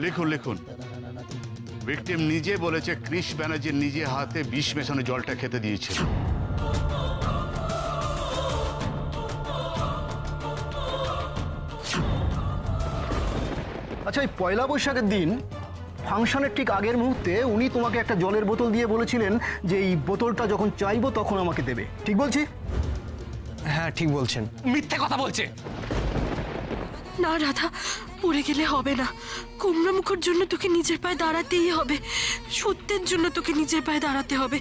লিখুন লিখুন। ভিকটিম নিজে বলেছে ক্রিশ ব্যানার্জি নিজে হাতে বিষ মেশানো জলটা খেতে দিয়েছিল। আচ্ছা, এই পয়লা বৈশাখের দিন ফাংশনের ঠিক আগের মুহূর্তে উনি তোমাকে একটা জলের বোতল দিয়ে বলেছিলেন যে এই বোতলটা যখন চাইবো তখন আমাকে দেবে, ঠিক বলছি? হ্যাঁ ঠিক বলছেন। মিথ্যে কথা বলছে। না রাধা, পড়ে গেলে হবে না। কুমড়া মুখের জন্য তোকে নিজের পায়ে দাঁড়াতেই হবে, সত্যের জন্য তোকে নিজের পায়ে দাঁড়াতে হবে।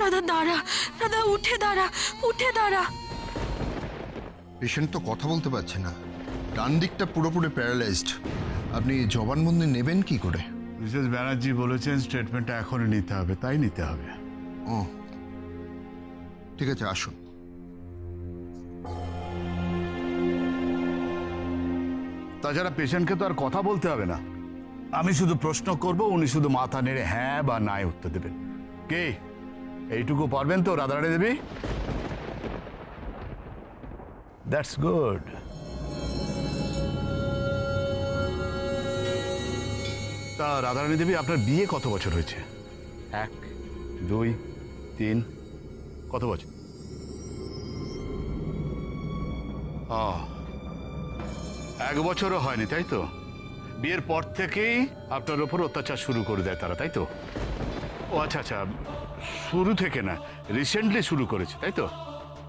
রাধা দাঁড়া, রাধা উঠে দাঁড়া, উঠে দাঁড়া। পেশেন্ট তো কথা বলতে পারছে না, ডান দিকটা পুরোপুরি প্যারালাইজড। আপনি জবানবন্দি নেবেন কি করে? মিসেস ব্যানার্জি বলেছেন স্টেটমেন্টটা এখনই নিতে হবে, তাই নিতে হবে। ও ঠিক আছে, আসুন। তাছাড়া পেশেন্টকে তো আর কথা বলতে হবে না, আমি শুধু প্রশ্ন করব, উনি শুধু মাথা নেড়ে হ্যাঁ বা নাই উত্তর দেবেন। কে এইটুকু পারবেন তো রাধারানী দেবী? That's good. তা রাধারানী দেবী, আপনার বিয়ে কত বছর হয়েছে? 1, 2, 3, কত বছর? 1 বছরও হয়নি, তাই তো? বিয়ের পর থেকেই আপনার ওপর অত্যাচার শুরু করে দেয় তারা, তাই তো? ও আচ্ছা আচ্ছা, শুরু থেকে না, রিসেন্টলি শুরু করেছে, তাই তো?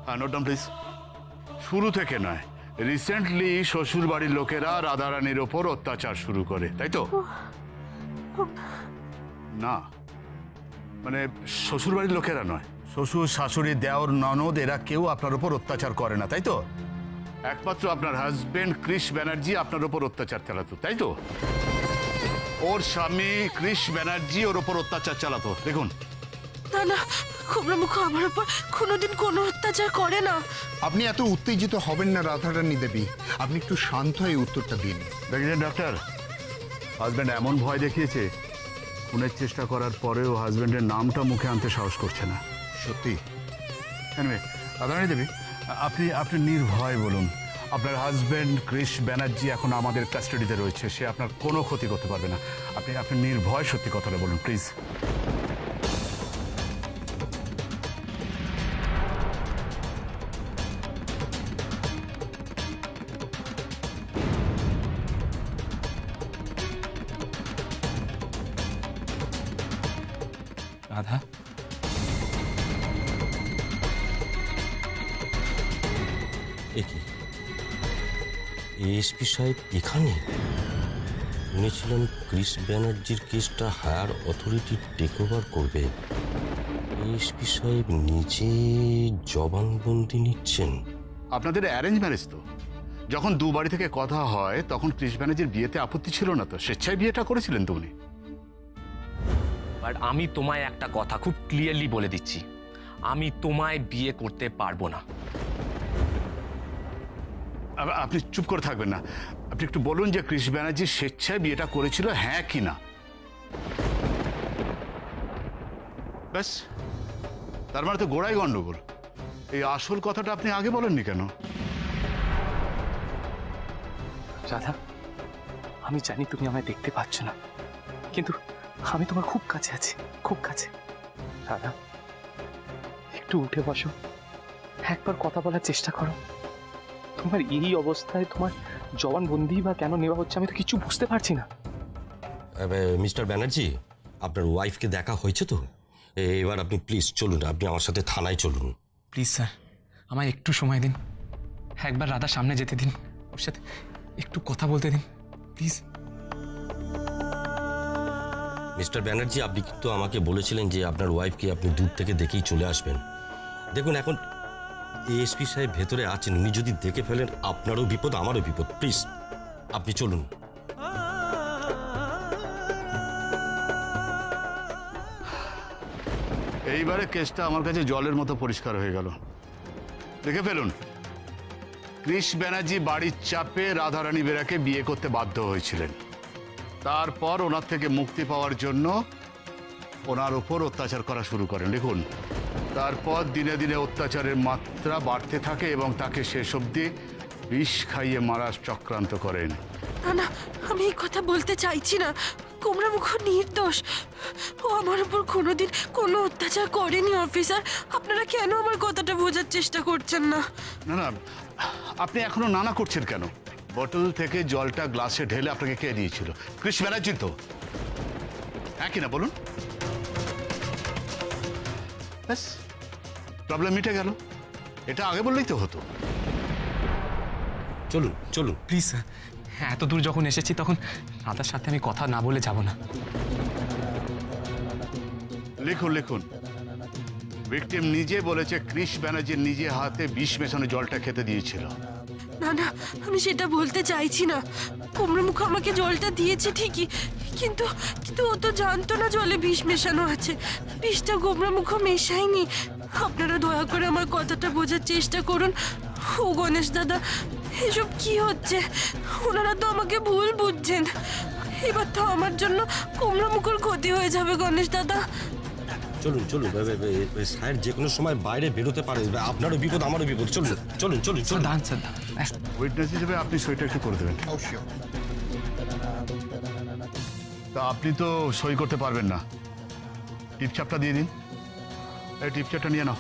হ্যাঁ, নোট ডাউন প্লিজ। শুরু থেকে নয়, রিসেন্টলি শ্বশুর বাড়ির লোকেরা রাধারানীর ওপর অত্যাচার শুরু করে, তাই তো? না মানে শ্বশুর বাড়ির লোকেরা নয়, শ্বশুর শাশুড়ি দেওর ননদ এরা কেউ আপনার ওপর অত্যাচার করে না, তাই তো? একমাত্র আপনার হাজবেন্ড ক্রিশ ব্যানার্জি আপনার ওপর অত্যাচার চালাতো, তাই তো? ওর স্বামী ক্রিশ ব্যানার্জি ওর ওপর অত্যাচার চালাতো। দেখুন। না না, কুমড়া মুখ আমার উপর কোনোদিন কোনো অত্যাচার করে না। আপনি এত উত্তেজিত হবেন না রাধারানী দেবী, আপনি একটু শান্ত হয়ে উত্তরটা দিন। দেখেছেন ডাক্তার, হাজব্যান্ড এমন ভয় দেখিয়েছে, খুনের চেষ্টা করার পরেও হাজব্যান্ডের নামটা মুখে আনতে সাহস করছে না। সত্যি? রাধারানী দেবী, আপনি নির্ভয় বলুন, আপনার হাজব্যান্ড ক্রিশ ব্যানার্জি এখন আমাদের কাস্টাডিতে রয়েছে, সে আপনার কোনো ক্ষতি করতে পারবে না। আপনি নির্ভয় সত্যি কথাটা বলুন প্লিজ। রাধা, এএসপি সাহেব এখানে? শুনেছিলাম ক্রিশ ব্যানার্জির কেসটা হায়ার অথরিটি টেক ওভার করবে। এএসপি সাহেব নিজে জবানবন্দি নিচ্ছেন? আপনাদের অ্যারেঞ্জ ম্যারেজ তো, যখন দু বাড়ি থেকে কথা হয় তখন ক্রিশ ব্যানার্জির বিয়েতে আপত্তি ছিল না তো, স্বেচ্ছায় বিয়েটা করেছিলেন তো উনি। বাট আমি তোমায় একটা কথা খুব ক্লিয়ারলি বলে দিচ্ছি, আমি তোমায় বিয়ে করতে পারবো না। আপনি চুপ করে থাকবেন না, আপনি একটু বলুন যে ক্রিশ ব্যানার্জি স্বেচ্ছায় বিয়েটা করেছিল, হ্যাঁ কি না? ব্যাস, তার মানে তো গোড়াই গন্ডগোল। এই আসল কথাটা আপনি আগে বলেননি কেন? রাধা, আমি জানি তুমি আমায় দেখতে পাচ্ছ না, কিন্তু আমি তোমার খুব কাছে আছি, খুব কাছে। রাধা, একটু উঠে বসো, একবার কথা বলার চেষ্টা করো। তোমার এই অবস্থায় তোমার জবানবন্দি বা কেন নেওয়া হচ্ছে আমি তো কিছু বুঝতে পারছি না। মিস্টার ব্যানার্জি, আপনার ওয়াইফকে দেখা হয়েছে তো? এবার আপনি প্লিজ চলুন, আপনি আমার সাথে থানায় চলুন। প্লিজ স্যার, আমায় একটু সময় দিন, একবার রাধার সামনে যেতে দিন, ওর সাথে একটু কথা বলতে দিন প্লিজ। মিস্টার ব্যানার্জি, আপনি কিন্তু আমাকে বলেছিলেন যে আপনার ওয়াইফকে আপনি দূর থেকে দেখেই চলে আসবেন। দেখুন, এখন এএসপি সাহেব ভেতরে আছেন, উনি যদি দেখে ফেলেন আপনারও বিপদ আমারও বিপদ। প্লিজ আপনি চলুন। এইবারে কেসটা আমার কাছে জলের মতো পরিষ্কার হয়ে গেল। দেখে ফেলুন, ক্রিশ ব্যানার্জি বাড়ির চাপে রাধারানী বেরাকে বিয়ে করতে বাধ্য হয়েছিলেন, তারপর ওনার থেকে মুক্তি পাওয়ার জন্য ওনার উপর অত্যাচার করা শুরু করেন। লিখুন, তারপর দিনে দিনে অত্যাচারের মাত্রা বাড়তে থাকে এবং তাকে শেষ অবধি বিষ খাইয়ে মারার চক্রান্ত করেন। না না, আমি এই কথা বলতে চাইছি না। কুমড়া মুখর নির্দোষ। ও আমার উপর কোনোদিন কোনো অত্যাচার করেনি অফিসার। আপনারা কেন আমার কথাটা বোঝার চেষ্টা করছেন না? না না, আপনি এখনো নানা করছেন কেন? বোতল থেকে জলটা গ্লাসে ঢেলে আপনাকে কে দিয়েছিল? কৃষ ব্যানার্জি তো, একই না বলুন? ব্যাস, প্রবলেম মিটে গেল। এটা আগে বললেই তো হতো। চলুন চলুন। প্লিজ স্যার, হ্যাঁ, এত দূর যখন এসেছি তখন রাধার সাথে আমি কথা না বলে যাব না। লিখুন লিখুন। ভিকটিম নিজে বলেছে কৃষ ব্যানার্জি নিজে হাতে বিষ মেশানো জলটা খেতে দিয়েছিল। না না, আমি সেটা বলতে চাইছি না। কুমড়া মুখ আমাকে জলটা দিয়েছে ঠিকই, কিন্তু কিন্তু ও তো জানতো না জলে বিষ মেশানো আছে। বিষটা কুমড়া মুখ মেশায়নি। আপনারা দয়া করে আমার কথাটা বোঝার চেষ্টা করুন। ও গণেশ দাদা, এসব কি হচ্ছে? ওনারা তো আমাকে ভুল বুঝছেন। এবার তো আমার জন্য কুমড়া মুখর ক্ষতি হয়ে যাবে গণেশ দাদা। চলুন চলুন, স্যার যে কোনো সময় বাইরে বেরোতে পারে, আপনারও বিপদ আমারও বিপদ। চলুন চলুন চলুন স্যার চলুন। দান স্যার, দান। উইটনেস হিসেবে আপনি সইটা একটু করে দেবেন। অবশ্যই। তা আপনি তো সই করতে পারবেন না, টিপচাপটা দিয়ে দিন। এই টিপচাপটা নিয়ে নাও।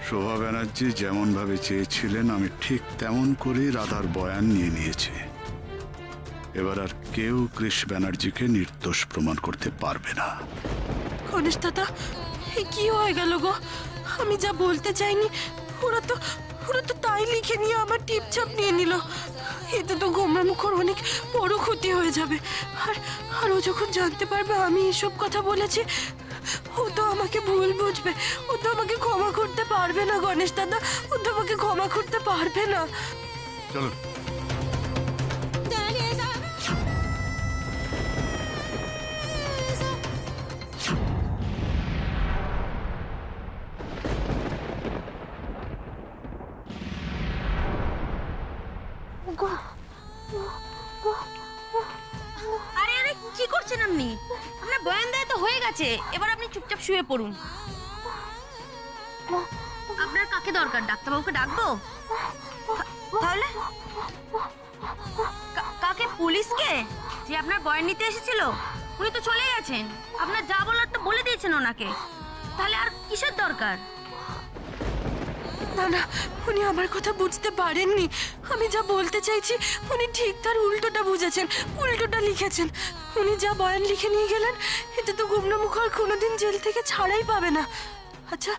শোভা ব্যানার্জি যেমন ভাবে চেয়েছিলেন আমি ঠিক তেমন করে রাধার বয়ান নিয়ে নিয়েছি। এবার আর কেউ কৃষ ব্যানার্জিকে নির্দোষ প্রমাণ করতে পারবে না। গণেশ দাদা, এ কি হয়ে গেল গো? আমি যা বলতে চাইনি ওরা তো তাই লিখে নিয়ে আমার টিপচাপ নিয়ে নিল। এতে তো গোমরা মুখর অনেক বড় ক্ষতি হয়ে যাবে। আর ও যখন জানতে পারবে আমি এসব কথা বলেছি, ও তো আমাকে ভুল বুঝবে। ও তো আমাকে ক্ষমা করতে পারবে না গণেশ দাদা। ও তো আমাকে ক্ষমা করতে পারবে না। চলুন। আরে আরে কি করছেন আপনি? আপনার বয়ান দেয় তো হয়ে গেছে, এবার আপনি চুপচাপ শুয়ে পড়ুন। আপনার কাকে দরকার? ডাক্তারবাবুকে ডাকবো? তাহলে কাকে? পুলিশকে? যে আপনার বয়ান নিতে এসেছিল উনি তো চলে গেছেন। আপনার যা বলার তো বলে দিয়েছেন ওনাকে, তাহলে আর কিসের দরকার? না না, উনি আমার কথা বুঝতে পারেননি। আমি যা বলতে চাইছি উনি ঠিক তার উল্টোটা বুঝেছেন, উল্টোটা লিখেছেন। উনি যা বয়ান লিখে নিয়ে গেলেন এতে তো গুমরা মুখার কোনোদিন জেল থেকে ছাড়াই পাবে না। আচ্ছা,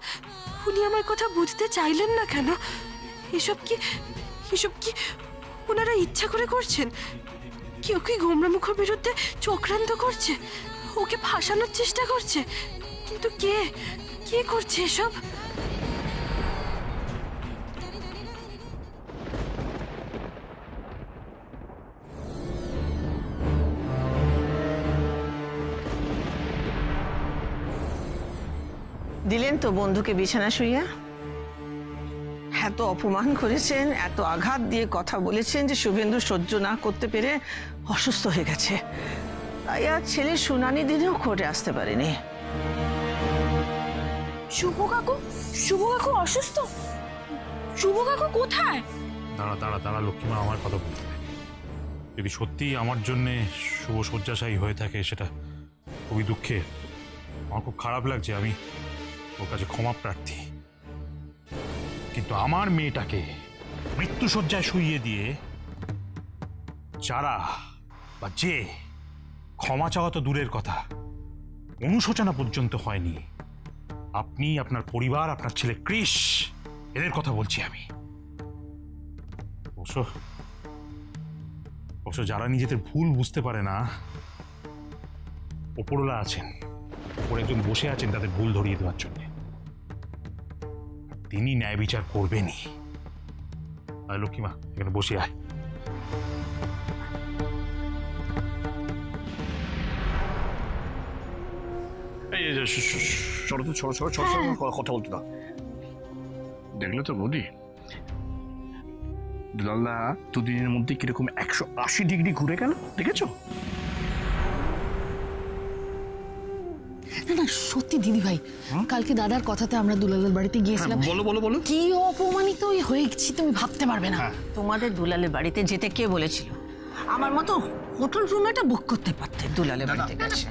উনি আমার কথা বুঝতে চাইলেন না কেন? এসব কি ওনারা ইচ্ছা করে করছেন? কেউ কি গুমরা মুখের বিরুদ্ধে চক্রান্ত করছে, ওকে ফাঁসানোর চেষ্টা করছে? কিন্তু কে করছে এসব? দিলেন তো বন্ধুকে বিছানা শুইয়া? এত অপমান করেছেন, এত আঘাত দিয়ে কথা বলেছেন যে শুভেন্দু সহ্য না করতে পেরে অসুস্থ হয়ে গেছে। তাই আর ছেলের শুনানি দিনেও কোর্টে আসতে পারেনি। শুভ কাকু অসুস্থ? শুভ কাকু কোথায়? দাঁড়া লক্ষ্মীমা, আমার কথা বলতে দে। যদি সত্যিই আমার জন্যে শুভ শয্যাশায়ী হয়ে থাকে সেটা খুবই দুঃখের। আমার খুব খারাপ লাগছে, আমি ওর কাছে ক্ষমা প্রার্থী, কিন্তু আমার মেয়েটাকে মৃত্যুশয্যায় শুইয়ে দিয়ে যারা বা যে ক্ষমা চাওয়া তো দূরের কথা, অনুশোচনা পর্যন্ত হয়নি, আপনি, আপনার পরিবার, আপনার ছেলে ক্রিস, এদের কথা বলছি আমি। অবশ্য যারা নিজেদের ভুল বুঝতে পারে না, ওপরওয়ালা আছেন, ওপরে একজন বসে আছেন তাদের ভুল ধরিয়ে দেওয়ার জন্য। তিনি ন্যায় বিচার করবেনই। আয় লক্ষ্মীমা, এখানে বসে আয়। কথা বলতো না। দেখলে তো বৌদি, দুলাল্লা দুদিনের মধ্যে কিরকম 180 ডিগ্রি ঘুরে গেল, দেখেছো? না না, সত্যি দিদি ভাই, কালকে দাদার কথাতে আমরা দুলালের বাড়িতে গিয়েছিলাম। বলো বলো বলো। কি অপমানিত হয়েছি তুমি ভাবতে পারবে না। তোমাদের দুলালের বাড়িতে যেতে কে বলেছিল? আমার মতো হোটেল রুম একটা বুক করতে পারতে দুলালের বাড়িতে গেছে।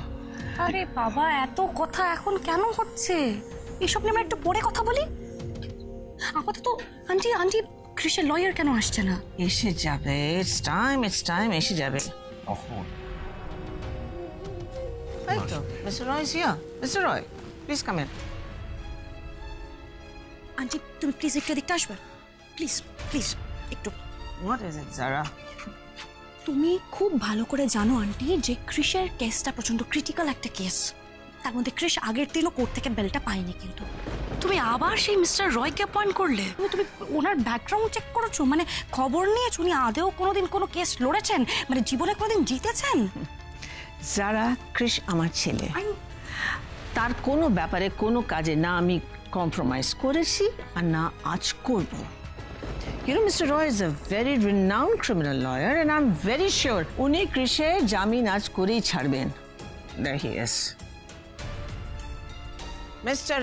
আরে বাবা, এত কথা এখন কেন হচ্ছে? এসব নিয়ে আমরা একটু পরে কথা বলি। আপাতত আন্টি আন্টি ক্রিসের লয়ার কেন আসছে না? এসে যাবে, ইটস টাইম এসে যাবে। এই তো mister Roy is here. Mister Roy, please come in. Aunty তুমি প্লিজ একটু দেখতে আসবে, প্লিজ প্লিজ একটু। What is it Zara? তুমি খুব ভালো করে জানো আন্টি যে ক্রিসের কেসটা প্রচন্ড ক্রিটিক্যাল একটা কেস। তার মধ্যে ক্রিস আগের দিনও কোর্ট থেকে বেলটা পায়নি, কিন্তু তুমি আবার সেই মিস্টার রয়কে অ্যাপয়েন্ট করলে? তুমি ওনার ব্যাকগ্রাউন্ড চেক করেছো? মানে খবর নিয়েছো উনি আদেও কোনোদিন কোনো কেস লড়েছেন, মানে জীবনে কোনোদিন জিতেছেন? যারা ক্রিস আমার ছেলে, তার কোনো ব্যাপারে কোনো কাজে না আমি কম্প্রোমাইজ করেছি আর না আজ করব। You know, Mr. Roy is a very renowned criminal lawyer and I'm very sure উনি ক্রিসের জামিন আজ করেই ছাড়বেন। There he is. Mr.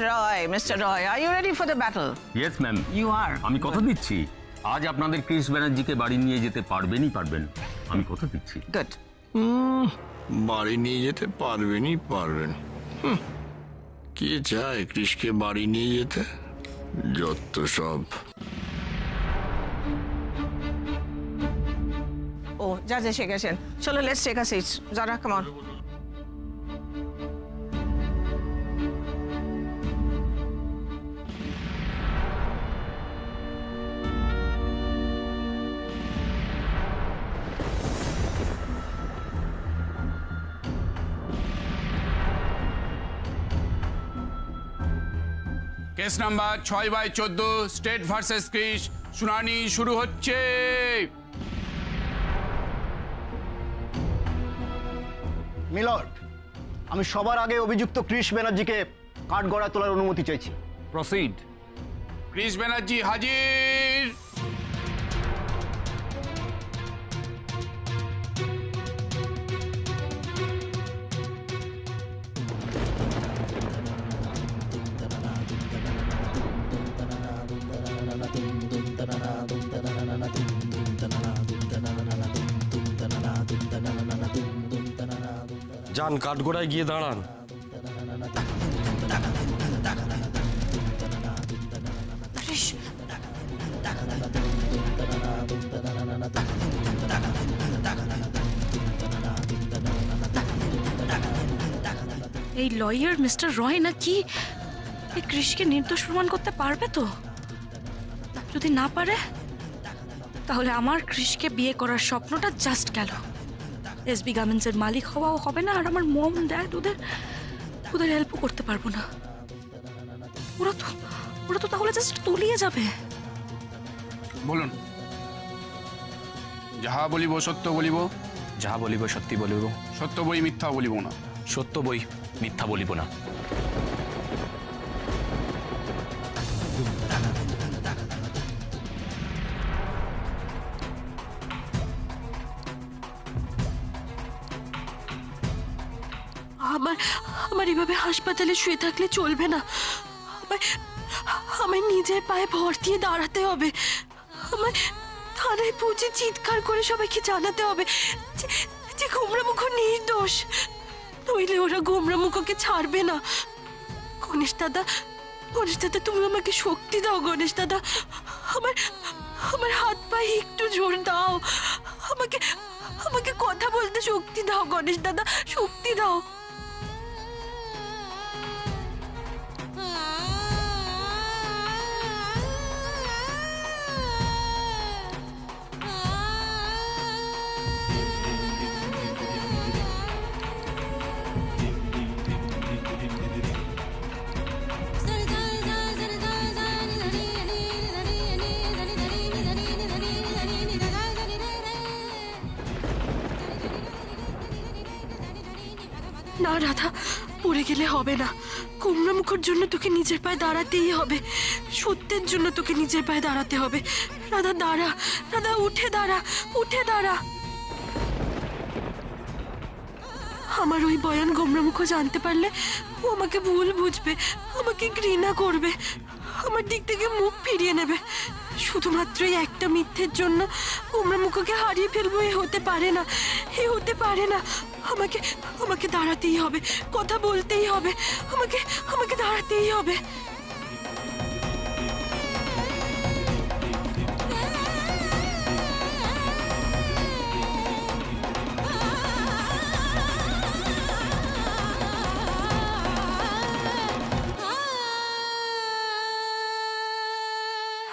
Roy, are you ready for the battle? Yes ma'am, You are. আমি কথা দিচ্ছি আজ আপনাদের ক্রিস ব্যানার্জিকে বাড়ি নিয়ে যেতে পারবেন, আমি কথা দিচ্ছি। Good. বাড়ি নিয়ে যেতে পারবেন। কে চায় ক্রিসকে বাড়ি নিয়ে যেতে? যত সব। ও জাজ এসে গেছেন। চলো, লেটস টেক আ সিট। যারা, come on. Case number 6/14 state versus Chris, শুনানি শুরু হচ্ছে। মিলর্ড, আমি সবার আগে অভিযুক্ত ক্রিস ব্যানার্জিকে কাঠগড়ায় তোলার অনুমতি চাইছি। প্রসিড। ক্রিস ব্যানার্জি হাজির। যান কাঠগোড়ায় গিয়ে দাঁড়ান। ক্রিস, এই লয়ার মিস্টার রয় নাকি এই ক্রিসকে নির্দোষ প্রমাণ করতে পারবে তো? যদি না পারে তাহলে আমার ক্রিসকে বিয়ে করার স্বপ্নটা জাস্ট গেল। এসবি গার্মেন্টসের মালিক হওয়াও হবে না, আর আমার মম ড্যাড ওদের হেল্পও করতে পারবো না। ওরা তো তাহলে জাস্ট তলিয়ে যাবে। বলুন। যাহা বলিব সত্য বলিব, যাহা বলিব সত্যি বলিব, সত্য বই মিথ্যা বলিব না। সত্য বই মিথ্যা বলিব না। আমার এভাবে হাসপাতালে শুয়ে থাকলে চলবে না। আমার নিজের পায়ে ভর দিয়ে দাঁড়াতে হবে। আমার থানায় পৌঁছে চিৎকার করে সবাইকে জানাতে হবে যে কুমড়া মুখ নির্দোষ। নইলে ওরা গোমরামুখকে ছাড়বে না। গণেশ দাদা, গণেশ দাদা, তুমি আমাকে শক্তি দাও গণেশ দাদা। আমার আমার হাত পায়ে একটু জোর দাও। আমাকে আমাকে কথা বলতে শক্তি দাও গণেশ দাদা, শক্তি দাও। না রাধা, পড়ে গেলে হবে না। গোমরামুখর জন্য তোকে নিজের পায়ে দাঁড়াতেই হবে। সত্যের জন্য তোকে নিজের পায়ে দাঁড়াতে হবে। রাধা দাঁড়া, রাধা উঠে দাঁড়া, উঠে দাঁড়া। আমার ওই বয়ান গোমরামুখ জানতে পারলে ও আমাকে ভুল বুঝবে, আমাকে ঘৃণা করবে, আমার দিক থেকে মুখ ফিরিয়ে নেবে। শুধুমাত্র এই একটা মিথ্যের জন্য গোমরামুখকে হারিয়ে ফেলবো, এ হতে পারে না, এ হতে পারে না। আমাকে আমাকে দাঁড়াতেই হবে, কথা বলতেই হবে, আমাকে আমাকে দাঁড়াতেই হবে।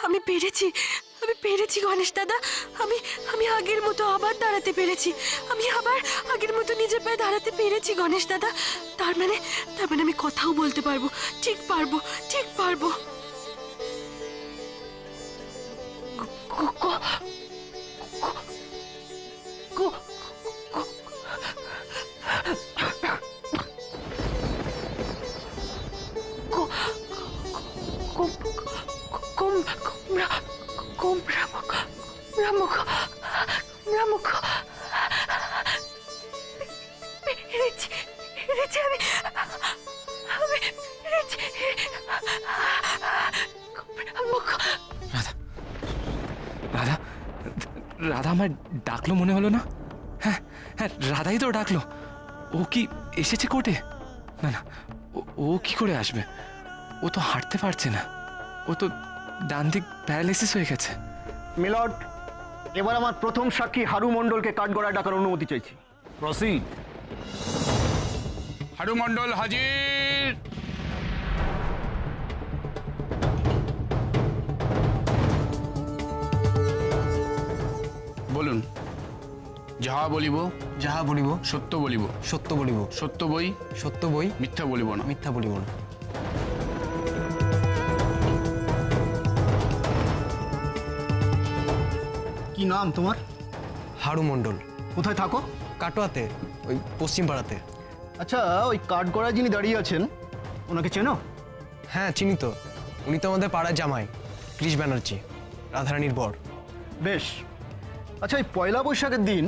আমি পেরেছি, আমি পেরেছি গণেশ দাদা। আমি আমি আগের মতো আবার দাঁড়াতে পেরেছি। আমি আবার আগের মতো নিজের পায়ে দাঁড়াতে পেরেছি গণেশ দাদা। তার মানে আমি কথাও বলতে পারবো, ঠিক পারবো, ঠিক পারবো। রাধা, রাধা আমায় ডাকলো মনে হলো না? হ্যাঁ হ্যাঁ, রাধাই তো ডাকলো। ও কি এসেছে কোর্টে? না না, ও কি করে আসবে? ও তো হাঁটতে পারছে না, ও তো ডান দিক প্যারালাইসিস হয়ে গেছে। মিলর্ড, এবার আমার প্রথম সাক্ষী হারু মণ্ডলকে কাঠগড়ায় ডাকার অনুমতি চাইছি। প্রসিড। হারু মণ্ডল হাজির। বলুন। যাহা বলিব যাহা বলিব সত্য বলিব, সত্য বলিব, সত্য বই সত্য বই, মিথ্যা বলিব না, মিথ্যা বলিব না। কি নাম তোমার? হারু মণ্ডল। কোথায় থাকো? কাটোয়াতে, ওই পশ্চিম পাড়াতে। আচ্ছা, ওই কাঠগড়ায় যিনি দাঁড়িয়ে আছেন ওনাকে চেনো? হ্যাঁ চিনি তো, উনি তো আমাদের পাড়ার জামাই, কৃষ ব্যানার্জি, রাধারানীর বর। বেশ। আচ্ছা, এই পয়লা বৈশাখের দিন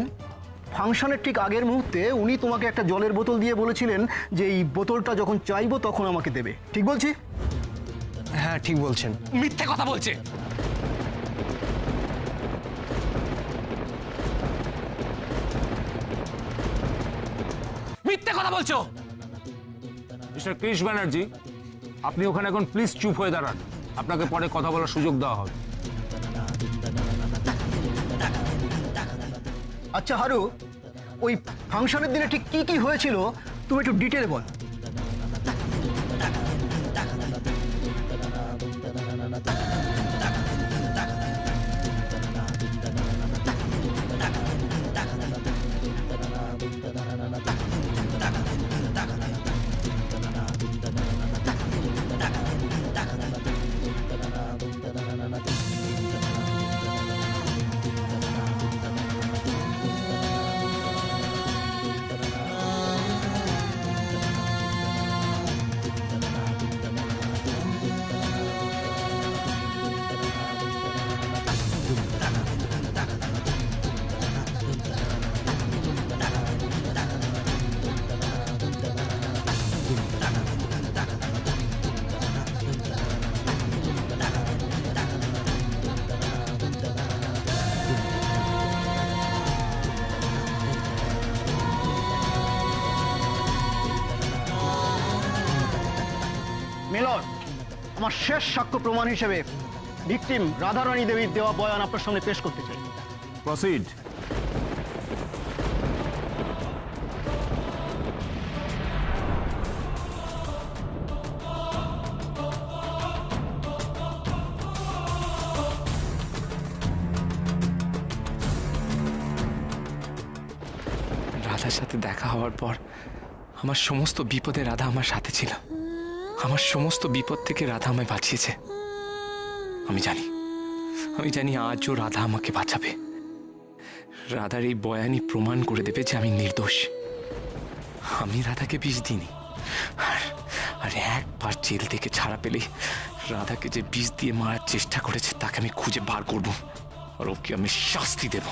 ফাংশনের ঠিক আগের মুহূর্তে উনি তোমাকে একটা জলের বোতল দিয়ে বলেছিলেন যে এই বোতলটা যখন চাইবো তখন আমাকে দেবে, ঠিক বলছি? হ্যাঁ ঠিক বলছেন। মিথ্যে কথা বলছে। মিথ্যে কথা বলছো। মিস্টার কৃষ ব্যানার্জি, আপনি ওখানে এখন প্লিজ চুপ হয়ে দাঁড়ান, আপনাকে পরে কথা বলার সুযোগ দেওয়া হবে। আচ্ছা হারু, ওই ফাংশনের দিনে ঠিক কি কি হয়েছিল তুমি একটু ডিটেলে বল। মেলর, আমার শেষ সাক্ষ্য প্রমাণ হিসেবে ভিকটিম রাধারানী দেবীর দেওয়া বয়ান আপনার সামনে পেশ করতে চাই। প্রসিড। রাধার সাথে দেখা হওয়ার পর আমার সমস্ত বিপদে রাধা আমার সাথে ছিল। আমার সমস্ত বিপদ থেকে রাধা আমায় বাঁচিয়েছে। আমি জানি আজও রাধা আমাকে বাঁচাবে। রাধার এই বয়ানই প্রমাণ করে দেবে যে আমি নির্দোষ। আমি রাধাকে বিষ দিইনি। আর একবার জেল থেকে ছাড়া পেলেই রাধাকে যে বিষ দিয়ে মারার চেষ্টা করেছে তাকে আমি খুঁজে বার করব, আর ওকে আমি শাস্তি দেব।